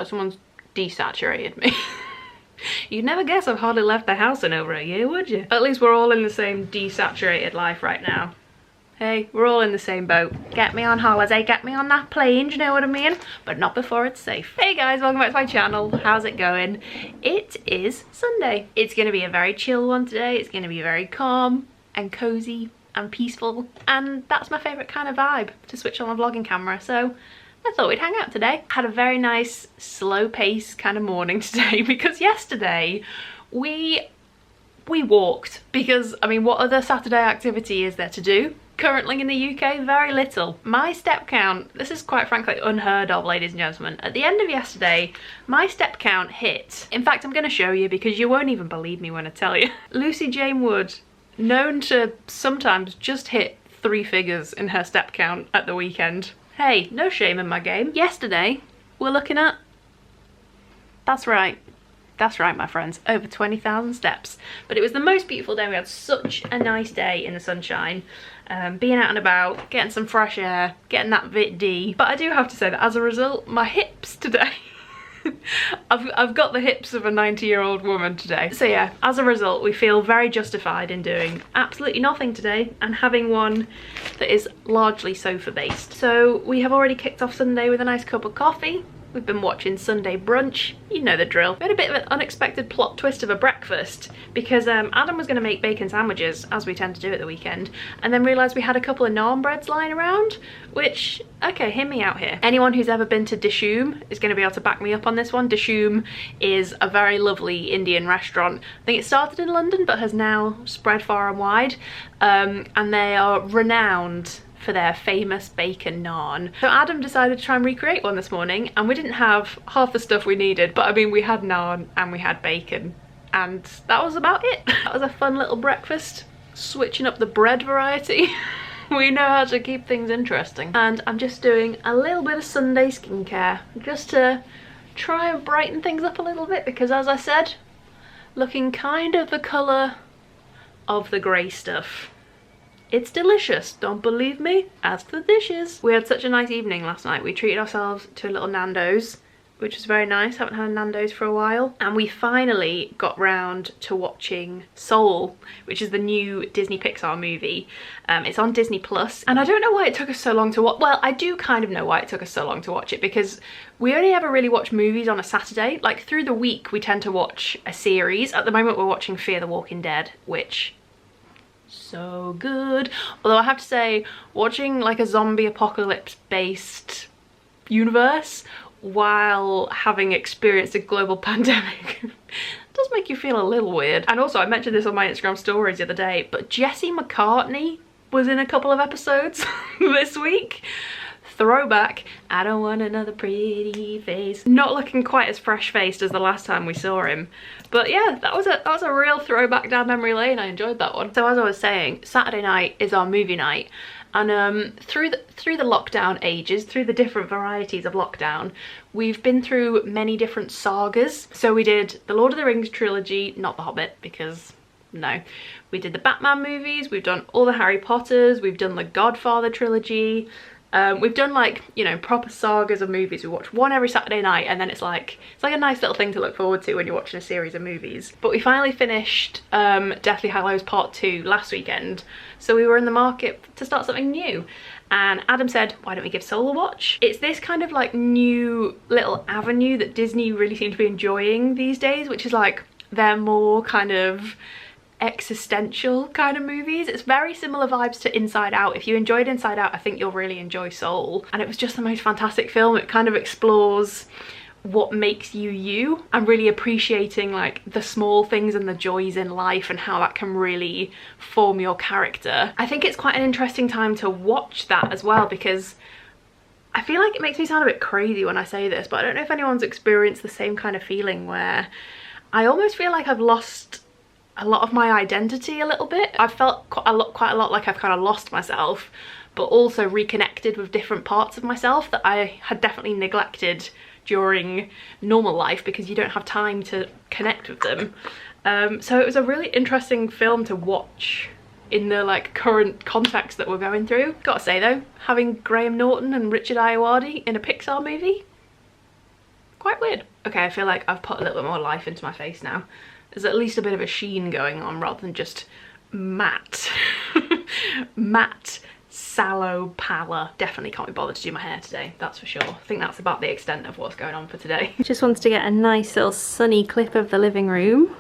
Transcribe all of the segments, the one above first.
like someone's desaturated me. You'd never guess I've hardly left the house in over a year, would you? At least we're all in the same desaturated life right now. Hey, we're all in the same boat. Get me on holiday, get me on that plane, do you know what I mean? But not before it's safe. Hey guys, welcome back to my channel. How's it going? It is Sunday. It's gonna be a very chill one today. It's gonna be very calm and cozy and peaceful. And that's my favorite kind of vibe, to switch on my vlogging camera. So I thought we'd hang out today. Had a very nice, slow pace kind of morning today because yesterday we walked. Because, I mean, what other Saturday activity is there to do? Currently in the UK, very little. My step count, this is quite frankly unheard of, ladies and gentlemen. At the end of yesterday, my step count hit. In fact, I'm going to show you because you won't even believe me when I tell you. Lucy Jane Wood, known to sometimes just hit 3 figures in her step count at the weekend. Hey, no shame in my game. Yesterday, we're looking at, that's right, my friends, over 20,000 steps. But it was the most beautiful day. We had such a nice day in the sunshine, being out and about, getting some fresh air, getting that vit D. But I do have to say that as a result, my hips today, I've got the hips of a 90-year-old woman today. So yeah, as a result, we feel very justified in doing absolutely nothing today and having one that is largely sofa based. So we have already kicked off Sunday with a nice cup of coffee. We've been watching Sunday brunch, you know the drill. We had a bit of an unexpected plot twist of a breakfast because Adam was going to make bacon sandwiches, as we tend to do at the weekend, and then realised we had a couple of naan breads lying around, which, okay, hear me out here. Anyone who's ever been to Dishoom is going to be able to back me up on this one. Dishoom is a very lovely Indian restaurant. I think it started in London but has now spread far and wide, and they are renowned for their famous bacon naan. So Adam decided to try and recreate one this morning, and we didn't have half the stuff we needed, but I mean, we had naan and we had bacon, and that was about it. That was a fun little breakfast, switching up the bread variety. We know how to keep things interesting. And I'm just doing a little bit of Sunday skincare just to try and brighten things up a little bit, because as I said, looking kind of the colour of the grey stuff. It's delicious, don't believe me? Ask the dishes. We had such a nice evening last night. We treated ourselves to a little Nando's, which was very nice. Haven't had a Nando's for a while. And we finally got round to watching Soul, which is the new Disney Pixar movie. It's on Disney Plus, and I don't know why it took us so long to watch. Well, I do kind of know why it took us so long to watch it, because we only ever really watch movies on a Saturday. Like through the week, we tend to watch a series. At the moment, we're watching Fear the Walking Dead, which so good. Although I have to say, watching like a zombie apocalypse based universe while having experienced a global pandemic does make you feel a little weird. And also, I mentioned this on my Instagram stories the other day, but Jesse McCartney was in a couple of episodes this week. Throwback. I don't want another pretty face. Not looking quite as fresh-faced as the last time we saw him, but yeah, that was a real throwback down memory lane. I enjoyed that one. So as I was saying, Saturday night is our movie night, and through the lockdown ages, through the different varieties of lockdown, we've been through many different sagas. So we did the Lord of the Rings trilogy, not the Hobbit, because no. We did the Batman movies, we've done all the Harry Potters, we've done the Godfather trilogy. We've done, like, you know, proper sagas of movies. We watch one every Saturday night, and then it's like a nice little thing to look forward to when you're watching a series of movies. But we finally finished Deathly Hallows Part 2 last weekend, so we were in the market to start something new. And Adam said, why don't we give Soul a watch? It's this kind of like new little avenue that Disney really seem to be enjoying these days, which is like their more kind of existential kind of movies. It's very similar vibes to Inside Out. If you enjoyed Inside Out, I think you'll really enjoy Soul. And it was just the most fantastic film. It kind of explores what makes you you, and really appreciating like the small things and the joys in life and how that can really form your character. I think it's quite an interesting time to watch that as well, because I feel like it makes me sound a bit crazy when I say this, but I don't know if anyone's experienced the same kind of feeling where I almost feel like I've lost a lot of my identity a little bit. I've felt quite a lot like I've kind of lost myself, but also reconnected with different parts of myself that I had definitely neglected during normal life because you don't have time to connect with them. So it was a really interesting film to watch in the like current context that we're going through. Gotta say though, having Graham Norton and Richard Ayoade in a Pixar movie, quite weird. Okay, I feel like I've put a little bit more life into my face now. There's at least a bit of a sheen going on rather than just matte. Matte, sallow pallor. Definitely can't be bothered to do my hair today, that's for sure. I think that's about the extent of what's going on for today. Just wanted to get a nice little sunny clip of the living room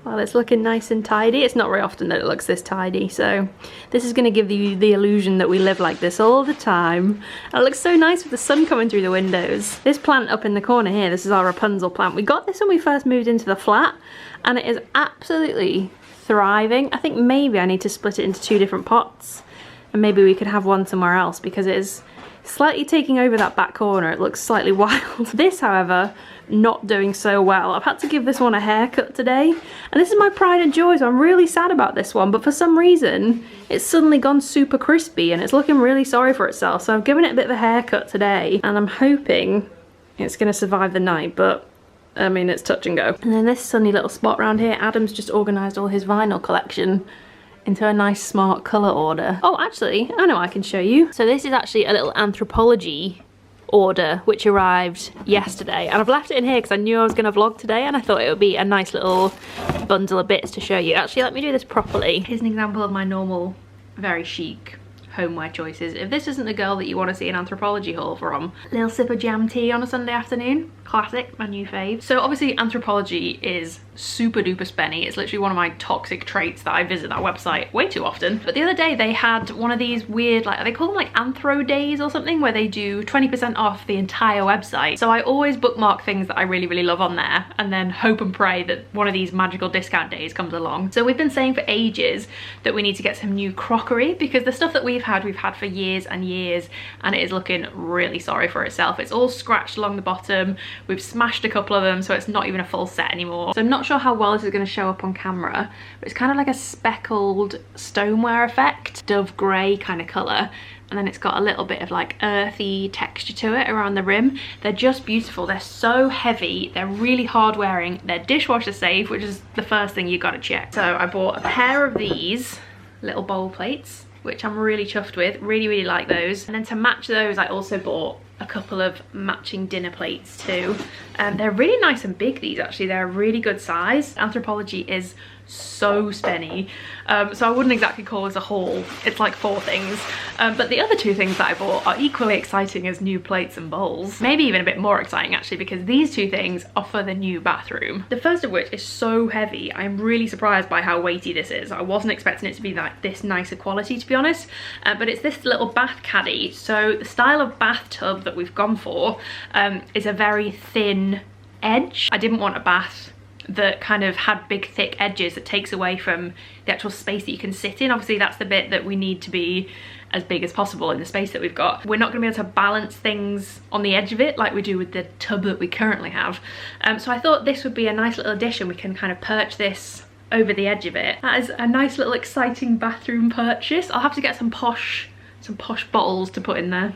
while it's looking nice and tidy. It's not very often that it looks this tidy, so this is going to give you the illusion that we live like this all the time. And it looks so nice with the sun coming through the windows. This plant up in the corner here, this is our Rapunzel plant. We got this when we first moved into the flat, and it is absolutely thriving. I think maybe I need to split it into 2 different pots, and maybe we could have one somewhere else because it is slightly taking over that back corner. It looks slightly wild. This, however, not doing so well. I've had to give this one a haircut today, and this is my pride and joy, so I'm really sad about this one, but for some reason it's suddenly gone super crispy and it's looking really sorry for itself, so I've given it a bit of a haircut today and I'm hoping it's going to survive the night, but I mean, it's touch and go. And then this sunny little spot around here, Adam's just organised all his vinyl collection into a nice smart colour order. Oh, actually, I know I can show you. So this is actually a little Anthropology order which arrived yesterday, and I've left it in here because I knew I was going to vlog today and I thought it would be a nice little bundle of bits to show you. Actually, let me do this properly. Here's an example of my normal, very chic homeware choices. If this isn't the girl that you want to see an Anthropology haul from. Little sip of jam tea on a Sunday afternoon. Classic, my new fave. So obviously Anthropology is super duper spenny. It's literally one of my toxic traits that I visit that website way too often. But the other day they had one of these weird, like, they call them like Anthro days or something, where they do 20% off the entire website. So I always bookmark things that I really, really love on there and then hope and pray that one of these magical discount days comes along. So we've been saying for ages that we need to get some new crockery because the stuff that we've had for years and years, and it is looking really sorry for itself. It's all scratched along the bottom. We've smashed a couple of them, so it's not even a full set anymore. So I'm not sure how well this is going to show up on camera, but it's kind of like a speckled stoneware effect, dove grey kind of colour, and then it's got a little bit of like earthy texture to it around the rim. They're just beautiful. They're so heavy, they're really hard wearing, they're dishwasher safe, which is the first thing you got to check. So I bought a pair of these little bowl plates, which I'm really chuffed with. Really, really like those. And then to match those, I also bought a couple of matching dinner plates too. They're really nice and big, these actually. They're a really good size. Anthropology is so spenny, so I wouldn't exactly call this a haul. It's like 4 things, but the other 2 things that I bought are equally exciting as new plates and bowls. Maybe even a bit more exciting actually, because these 2 things are for the new bathroom. The first of which is so heavy. I'm really surprised by how weighty this is. I wasn't expecting it to be like this nicer quality, to be honest, but it's this little bath caddy. So the style of bathtub that we've gone for is a very thin edge. I didn't want a bath that kind of had big thick edges that takes away from the actual space that you can sit in. Obviously that's the bit that we need to be as big as possible in the space that we've got. We're not going to be able to balance things on the edge of it like we do with the tub that we currently have. So I thought this would be a nice little addition. We can kind of perch this over the edge of it. That is a nice little exciting bathroom purchase. I'll have to get some posh bottles to put in there.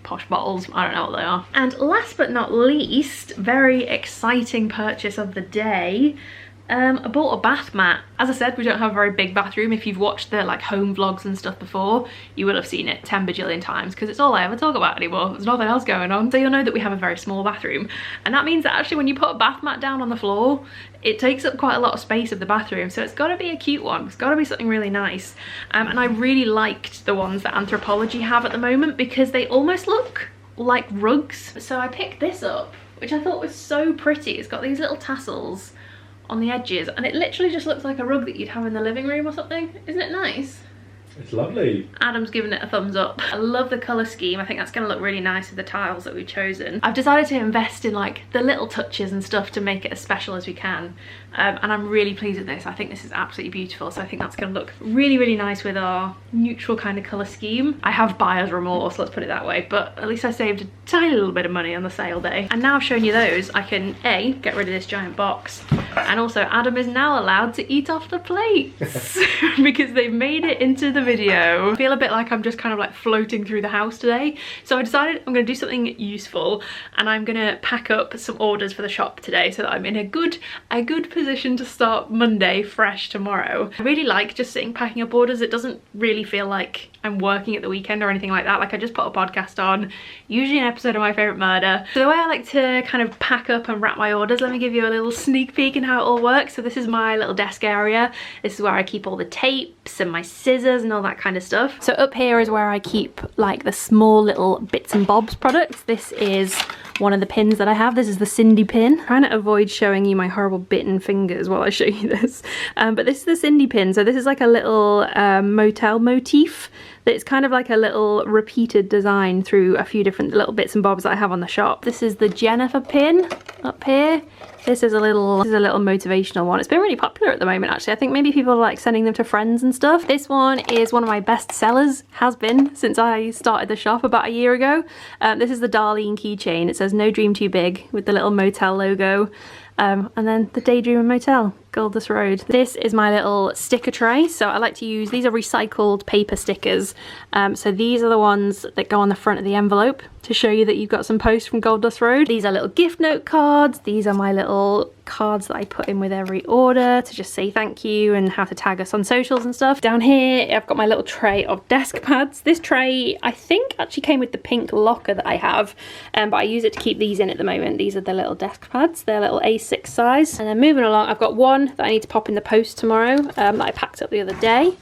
Posh bottles, I don't know what they are. And last but not least, very exciting purchase of the day, I bought a bath mat. As I said, we don't have a very big bathroom. If you've watched the like home vlogs and stuff before, you will have seen it 10 bajillion times because it's all I ever talk about anymore. There's nothing else going on. So you'll know that we have a very small bathroom. And that means that actually when you put a bath mat down on the floor, it takes up quite a lot of space of the bathroom. So it's got to be a cute one. It's got to be something really nice. And I really liked the ones that Anthropology have at the moment because they almost look like rugs. So I picked this up, which I thought was so pretty. It's got these little tassels on the edges and it literally just looks like a rug that you'd have in the living room or something. Isn't it nice? It's lovely. Adam's giving it a thumbs up. I love the colour scheme. I think that's going to look really nice with the tiles that we've chosen. I've decided to invest in like the little touches and stuff to make it as special as we can. And I'm really pleased with this. I think this is absolutely beautiful. So I think that's going to look really, really nice with our neutral kind of colour scheme. I have buyer's remorse, let's put it that way. But at least I saved a tiny little bit of money on the sale day. And now I've shown you those, I can A, get rid of this giant box. And also Adam is now allowed to eat off the plates because they've made it into the video. I feel a bit like I'm just kind of like floating through the house today. So I decided I'm going to do something useful and I'm going to pack up some orders for the shop today so that I'm in a good position to start Monday fresh tomorrow. I really like just sitting packing up orders. It doesn't really feel like I'm working at the weekend or anything like that. Like I just put a podcast on, usually an episode of My Favourite Murder. So the way I like to kind of pack up and wrap my orders, let me give you a little sneak peek in how it all works. So this is my little desk area. This is where I keep all the tapes and my scissors and all that kind of stuff. So up here is where I keep like the small little bits and bobs products. This is one of the pins that I have. This is the Cindy pin. I'm trying to avoid showing you my horrible bitten fingers while I show you this. But this is the Cindy pin. So this is like a little motel motif. It's kind of like a little repeated design through a few different little bits and bobs that I have on the shop. This is the Jennifer pin up here. This is a little motivational one. It's been really popular at the moment, actually. I think maybe people are like sending them to friends and stuff. This one is one of my best sellers, has been since I started the shop about a year ago. This is the Darlene keychain. It says "No Dream Too Big" with the little motel logo. And then the Daydreamer Motel, Goldust Road. This is my little sticker tray. So I like to use, these are recycled paper stickers. So these are the ones that go on the front of the envelope to show you that you've got some post from Goldust Road. These are little gift note cards. These are my little cards that I put in with every order to just say thank you and how to tag us on socials and stuff. Down here, I've got my little tray of desk pads. This tray, I think, actually came with the pink locker that I have, but I use it to keep these in at the moment. These are the little desk pads. They're little A6 size. And then moving along, I've got one that I need to pop in the post tomorrow that I packed up the other day.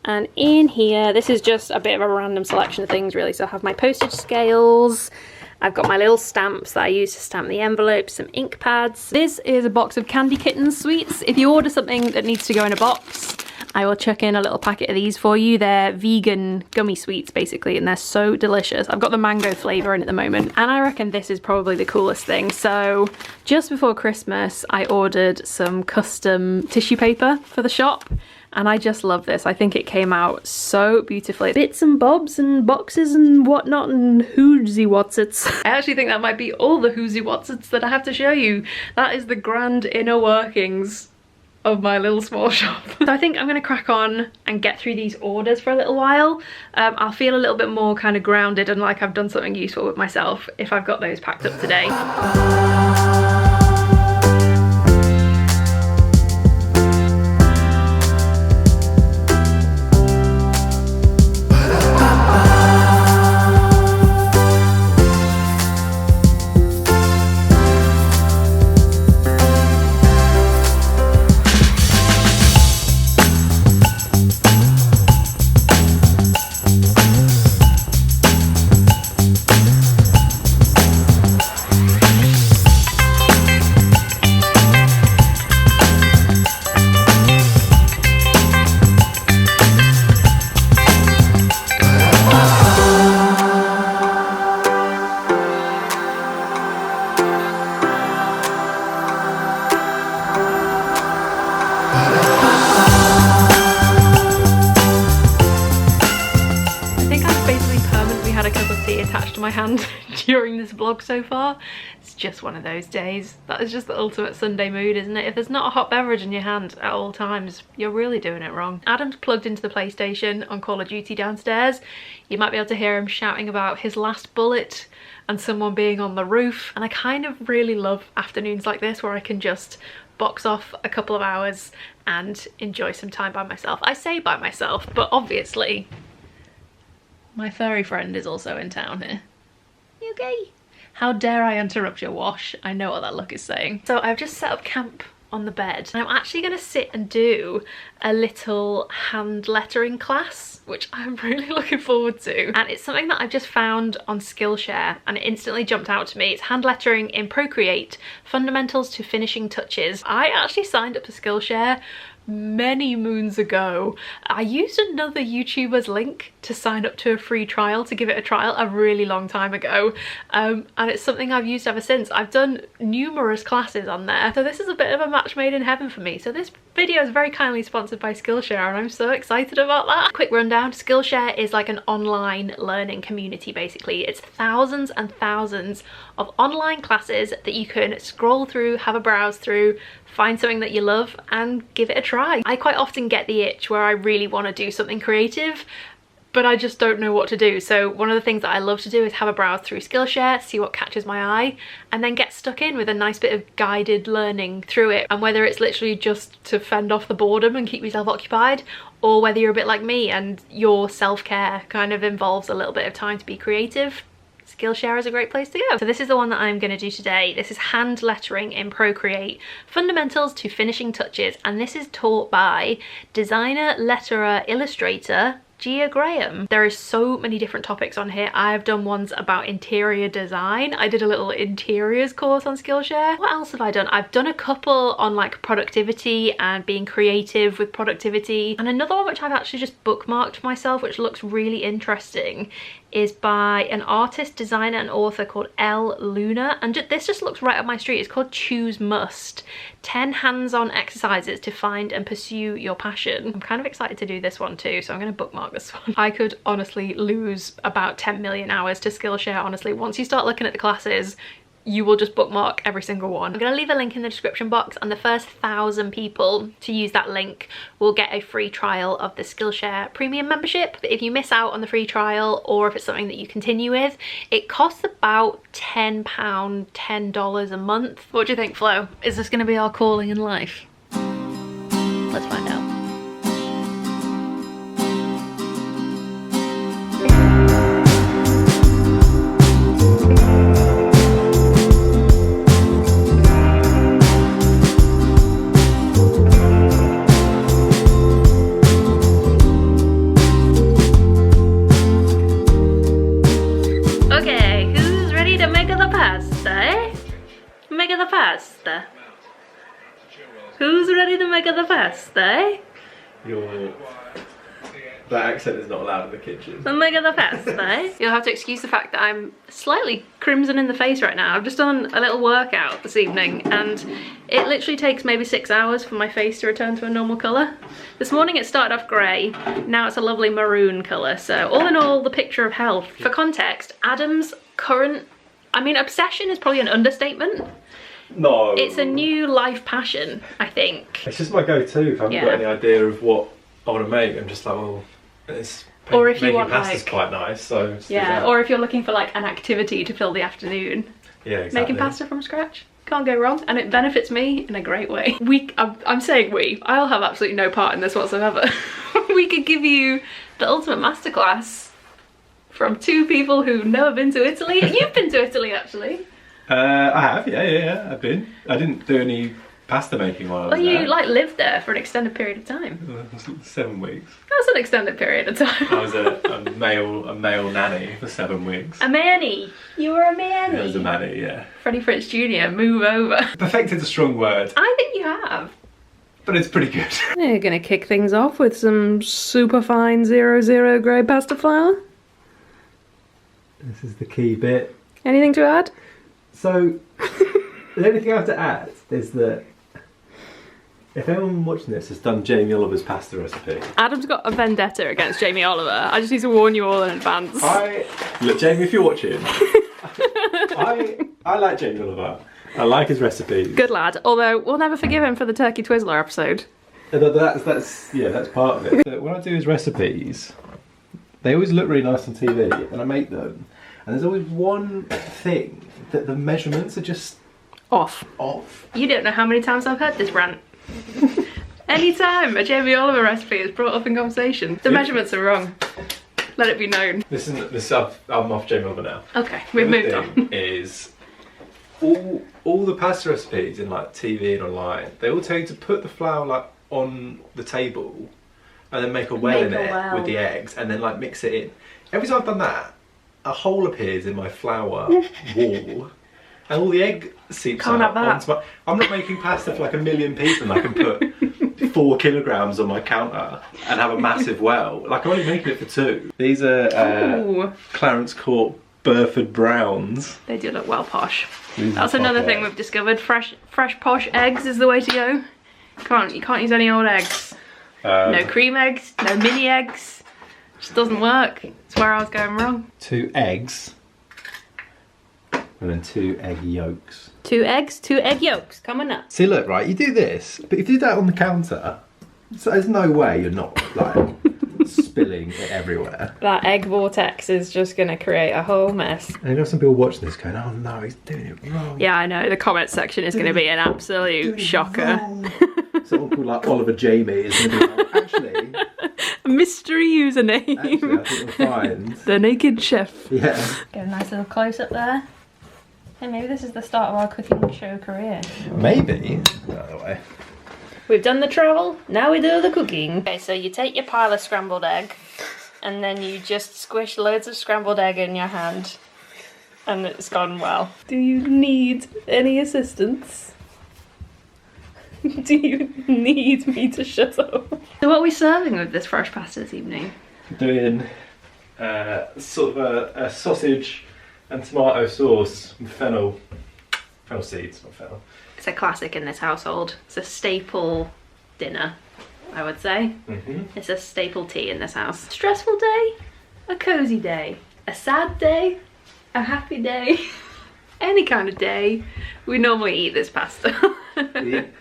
And in here, this is just a bit of a random selection of things really. So I have my postage scales, I've got my little stamps that I use to stamp the envelopes, some ink pads. This is a box of Candy Kittens sweets. If you order something that needs to go in a box, I will chuck in a little packet of these for you. They're vegan gummy sweets basically, and they're so delicious. I've got the mango flavour in at the moment, and I reckon this is probably the coolest thing. So just before Christmas, I ordered some custom tissue paper for the shop, and I just love this. I think it came out so beautifully. Bits and bobs and boxes and whatnot and whoozy whatsits. I actually think that might be all the whoozy whatsits that I have to show you. That is the grand inner workings of my little small shop. So I think I'm gonna crack on and get through these orders for a little while. I'll feel a little bit more kind of grounded and like I've done something useful with myself if I've got those packed up today. Attached to my hand during this vlog so far. It's just one of those days. That is just the ultimate Sunday mood, isn't it? If there's not a hot beverage in your hand at all times, you're really doing it wrong. Adam's plugged into the PlayStation on Call of Duty downstairs. You might be able to hear him shouting about his last bullet and someone being on the roof, and I kind of really love afternoons like this where I can just box off a couple of hours and enjoy some time by myself. I say by myself, but obviously my furry friend is also in town here. You okay? How dare I interrupt your wash? I know what that look is saying. So I've just set up camp on the bed, and I'm actually going to sit and do a little hand lettering class, which I'm really looking forward to. And it's something that I've just found on Skillshare and it instantly jumped out to me. It's hand lettering in Procreate, fundamentals to finishing touches. I actually signed up to Skillshare many moons ago. I used another YouTuber's link to sign up to a free trial, to give it a trial a really long time ago, and it's something I've used ever since. I've done numerous classes on there, so this is a bit of a match made in heaven for me. So this video is very kindly sponsored by Skillshare and I'm so excited about that. Quick rundown, Skillshare is like an online learning community basically. It's thousands and thousands of online classes that you can scroll through, have a browse through, find something that you love and give it a try. I quite often get the itch where I really want to do something creative but I just don't know what to do. So one of the things that I love to do is have a browse through Skillshare, see what catches my eye, and then get stuck in with a nice bit of guided learning through it. And whether it's literally just to fend off the boredom and keep yourself occupied, or whether you're a bit like me and your self-care kind of involves a little bit of time to be creative, Skillshare is a great place to go. So this is the one that I'm going to do today. This is hand lettering in Procreate, fundamentals to finishing touches, and this is taught by designer, letterer, illustrator Gia Graham. There is so many different topics on here. I've done ones about interior design. I did a little interiors course on Skillshare. What else have I done? I've done a couple on like productivity and being creative with productivity, and another one which I've actually just bookmarked for myself, which looks really interesting, is by an artist, designer and author called L. Luna, and this just looks right up my street. It's called Choose Must, 10 hands-on exercises to find and pursue your passion. I'm kind of excited to do this one too, so I'm going to bookmark this one. I could honestly lose about 10 million hours to Skillshare, honestly. Once you start looking at the classes, you will just bookmark every single one. I'm going to leave a link in the description box, and the first 1,000 people to use that link will get a free trial of the Skillshare premium membership. But if you miss out on the free trial, or if it's something that you continue with, it costs about £10, $10 a month. What do you think, Flo? Is this going to be our calling in life? Let's find out. Who's ready to make the pasta? That accent is not allowed in the kitchen. The make the pasta. You'll have to excuse the fact that I'm slightly crimson in the face right now. I've just done a little workout this evening, and it literally takes maybe 6 hours for my face to return to a normal colour. This morning it started off grey, now it's a lovely maroon colour. So all in all, the picture of health. For context, Adam's current, obsession is probably an understatement. No. It's a new life passion, I think. It's just my go-to. If I haven't got any idea of what I want to make, I'm just like, well, or if you want pasta's quite nice, so yeah. Or if you're looking for like an activity to fill the afternoon. Yeah, exactly. Making pasta from scratch. Can't go wrong, and it benefits me in a great way. I'm saying we. I'll have absolutely no part in this whatsoever. We could give you the ultimate masterclass from two people who've never been to Italy. You've been to Italy, actually. I have, yeah, I've been. I didn't do any pasta making while I was there. Well, you like lived there for an extended period of time. 7 weeks. That's an extended period of time. I was a male nanny for 7 weeks. A manny. You were a manny. I was a manny, yeah. Freddie Fritz Jr., move over. Perfected's a strong word. I think you have. But it's pretty good. We're gonna kick things off with some super fine 00 grade pasta flour. This is the key bit. Anything to add? So, the only thing I have to add is that if anyone watching this has done Jamie Oliver's pasta recipe... Adam's got a vendetta against Jamie Oliver. I just need to warn you all in advance. Look, Jamie, if you're watching, I like Jamie Oliver. I like his recipes. Good lad, although we'll never forgive him for the Turkey Twizzler episode. That's part of it. But when I do his recipes, they always look really nice on TV, and I make them, and there's always one thing that the measurements are just off. You don't know how many times I've heard this rant. Anytime a Jamie Oliver recipe is brought up in conversation, the measurements are wrong. Let it be known. I'm off Jamie Oliver now. Okay, we've moved on. Is all the pasta recipes in like TV and online, they all tell you to put the flour like on the table and then make a well in it with the eggs and then like mix it in. Every time I've done that, a hole appears in my flour wall and all the egg seeps out onto my... I'm not making pasta for like 1 million people and I can put 4 kilograms on my counter and have a massive well. Like I'm only making it for 2. These are Clarence Court Burford Browns. They do look well posh. That's another thing we've discovered. Fresh posh eggs is the way to go. You can't use any old eggs. No cream eggs, no mini eggs. Just doesn't work. It's where I was going wrong. 2 eggs. And then 2 egg yolks. 2 eggs, 2 egg yolks. Coming up. See, look, right, you do this, but if you do that on the counter, so there's no way you're not like spilling it everywhere. That egg vortex is just going to create a whole mess. And you know some people watching this going, oh no, he's doing it wrong. Yeah, I know. The comment section is going to be an absolute shocker. Someone called like Oliver Jamie is going to be like, actually... A mystery username. Actually, I think we'll find... The Naked Chef. Yeah. Get a nice little close-up there. Hey, maybe this is the start of our cooking show career. Maybe. By the way. We've done the travel, now we do the cooking. Okay, so you take your pile of scrambled egg and then you just squish loads of scrambled egg in your hand and it's gone well. Do you need any assistance? Do you need me to shut up? So what are we serving with this fresh pasta this evening? Doing sort of a sausage and tomato sauce with fennel seeds, not fennel. It's a classic in this household. It's a staple dinner, I would say. It's a staple tea in this house. Stressful day, a cozy day, a sad day, a happy day, any kind of day, we normally eat this pasta.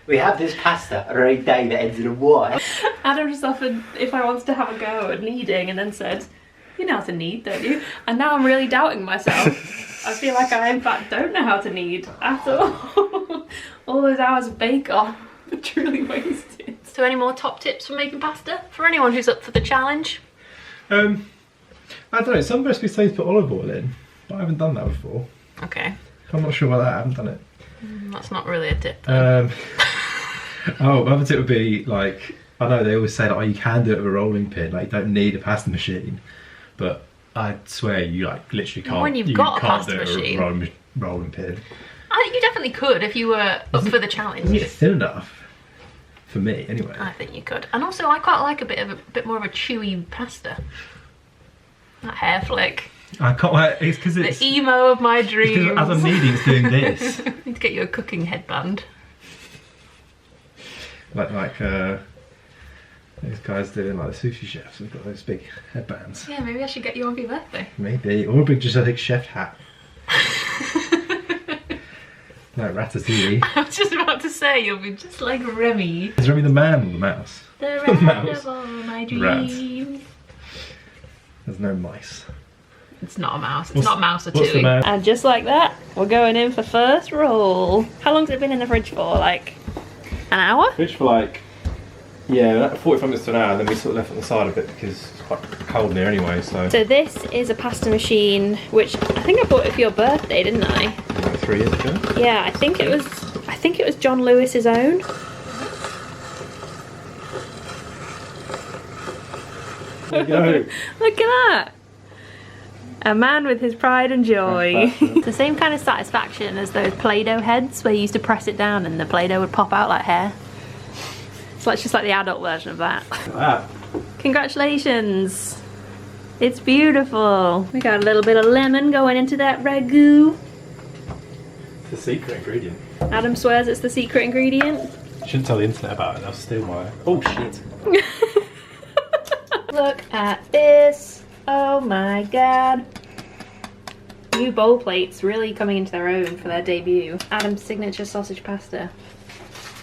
we have this pasta every day that ends in a Y. Adam just offered if I wanted to have a go at kneading and then said, you know how to knead, don't you? And now I'm really doubting myself. I feel like I in fact don't know how to knead at all. All those hours of bake-off are truly wasted. So any more top tips for making pasta? For anyone who's up for the challenge? I don't know, some recipes say to put olive oil in, but I haven't done that before. Okay. I'm not sure about that, I haven't done it. That's not really a tip. Other tip would be like, I know they always say that, oh, you can do it with a rolling pin, like you don't need a pasta machine, but I swear you like literally can't. When you've got a pasta do it with machine. a rolling pin. I think you definitely could if you were up for the challenge. Isn't it thin enough? For me, anyway. I think you could. And also I quite like a bit more of a chewy pasta. That hair flick. I can't, it's because it's... The emo of my dreams. As I'm kneading, it's doing this. Need to get you a cooking headband. Like these guys doing like the sushi chefs, they've got those big headbands. Yeah, maybe I should get you one for your birthday. Maybe, or just a big chef hat. Like Ratatouille. I was just about to say, you'll be just like Remy. Is Remy the man or the mouse? The rat of all my dreams. There's no mice. It's not a mouse. It's not Mouse or What's the Tui. man? And just like that, we're going in for first roll. How long's it been in the fridge for? Like an hour? Fridge for like, yeah, 45 minutes to an hour, then we sort of left it on the side a bit because it's quite cold in here anyway, so. So this is a pasta machine, which I think I bought it for your birthday, didn't I? Like 3 years ago? Yeah, I think it was John Lewis's own. There you go. Look at that. A man with his pride and joy. It's the same kind of satisfaction as those Play-Doh heads where you used to press it down and the Play-Doh would pop out like hair. So it's just like the adult version of that. Wow. Congratulations. It's beautiful. We got a little bit of lemon going into that ragu. It's the secret ingredient. Adam swears it's the secret ingredient. Shouldn't tell the internet about it, they'll steal my... Oh shit. Look at this. Oh my god. New bowl plates really coming into their own for their debut. Adam's signature sausage pasta.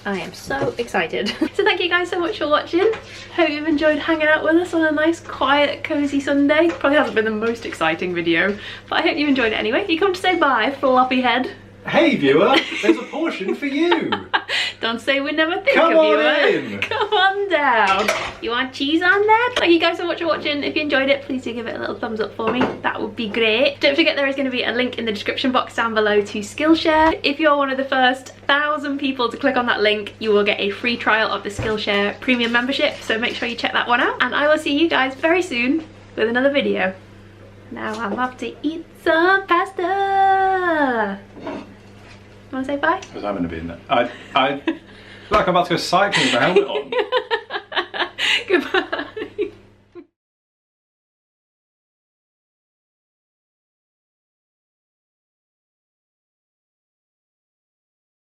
I am so excited. So thank you guys so much for watching. Hope you've enjoyed hanging out with us on a nice, quiet, cozy Sunday. Probably hasn't been the most exciting video, but I hope you enjoyed it anyway. You come to say bye, floppy head. Hey viewer, there's a portion for you. Don't say we never think Come of you. on in. Come on down. You want cheese on that? Thank you guys so much for watching. If you enjoyed it, please do give it a little thumbs up for me. That would be great. Don't forget there is going to be a link in the description box down below to Skillshare. If you're one of the first 1,000 people to click on that link, you will get a free trial of the Skillshare premium membership. So make sure you check that one out. And I will see you guys very soon with another video. Now I'm off to eat some pasta. Want to say bye? Because I'm going to be in there. Like I'm about to go cycling with my helmet on. Goodbye.